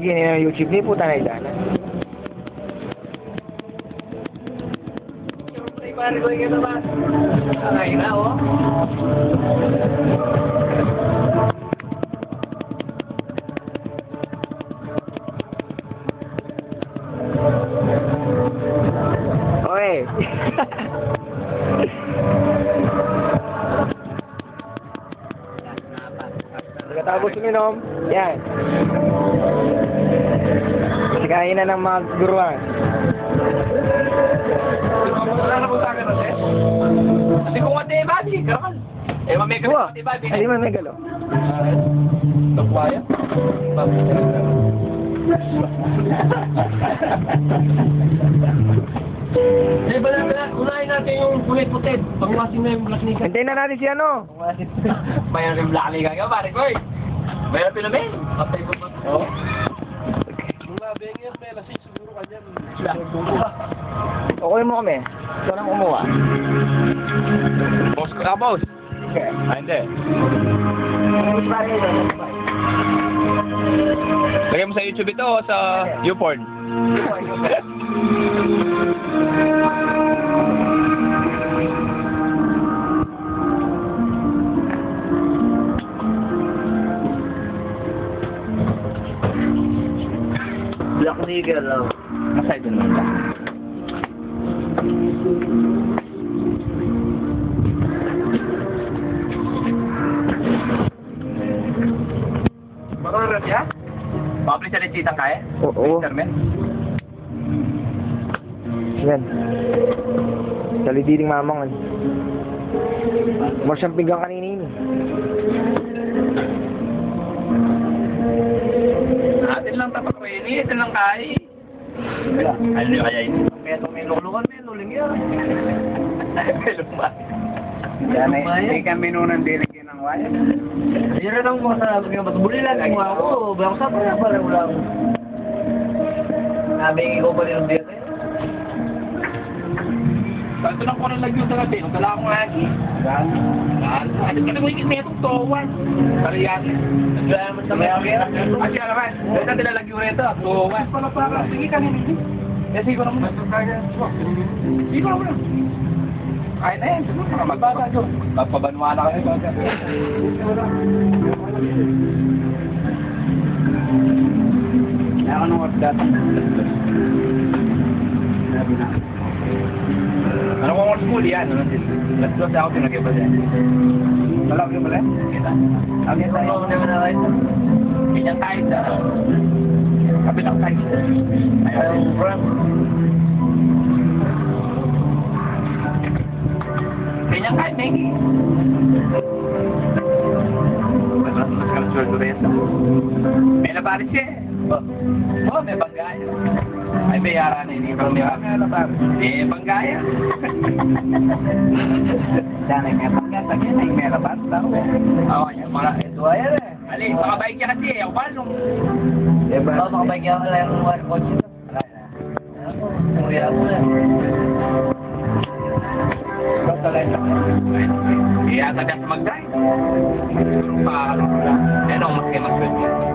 gini ng YouTube ni puta na idana. Pare ko yung naman. Ay na, oh. Okay. Pagkatapos uminom, yan. Sikain na ng mga guruan. Wala na po sa akin, Jose. Kasi kung mati babi, kaman. Eh, mamega Wow. mati babi. Ay, di man may galo. Takwaya? Eh, bala, unahin natin yung kulay puted. Pangwasin na yung black nika. Hintayin na natin si ano. Bayan yung black nika ka, pare ko eh. Bayan pinamin. Patay ko ba? Oo. Mga bengir, may lasing siguro ka dyan. Okay mo kami. Ito nang umuha. Boss ko na, boss. Okay. Ah, hindi. Mas pare ito. Lagay mo sa YouTube ito o sa YouPorn? Black nigger lang. Masay doon naman lang. Baka rin yan? Mabili sa lechitang kaya? Oo. Internet? Yan. Salidiring mamang. Mas siyang pinggang kanina yun. Atin lang tapak ko ini, atin lang kaya. Ano yung kaya ini? May lulukan, may luling yan. May lumay. Hindi kami nunang diligyan ng wire. Yan lang mo sa buli lang mo ako. Bako sa pala pala wala mo. Nabingi ko pa rin ang dito. Ito lang ko na lagyo sa natin. Ang dala akong lagi. Saan? Ano ka nang may itong towan? Kariyan. Nagdala mo sa may Kasi naman, dahil natin lalagyo rito. Towan. Pala para. Sige ka nini. Kasi siguro mo. Siguro mo. Kahit na yan. Siguro mga magbaba doon. Papabanwala ka rin. Kaya ka nung update. Sabi na. Ano kung old school yan? Let's go sa ako pinagay ba dyan? Malaki ba rin? Kita. Ang kita yun. Ano naman na kayo? Kanyang kahit na. Kabilang kahit. Ayun. Kanyang kahit, Maggie. Mas kalasweldo rin sa. May nabaris siya eh. Oh, may banggaya. Ay, may yara na hindi pa niya. Eh, banggaya. Dahil may pagkatag yan ay may rabat daw eh. Oo, yan. Mga ito ayan eh. Ali, makabayag niya kasi eh. Ako ba nung... Diba? Makabay kaya wala yung one coach ito. Umuya mo na. Basta lang siya. Kaya sa mag-drive. Siguro pa, ano, mas kayo mas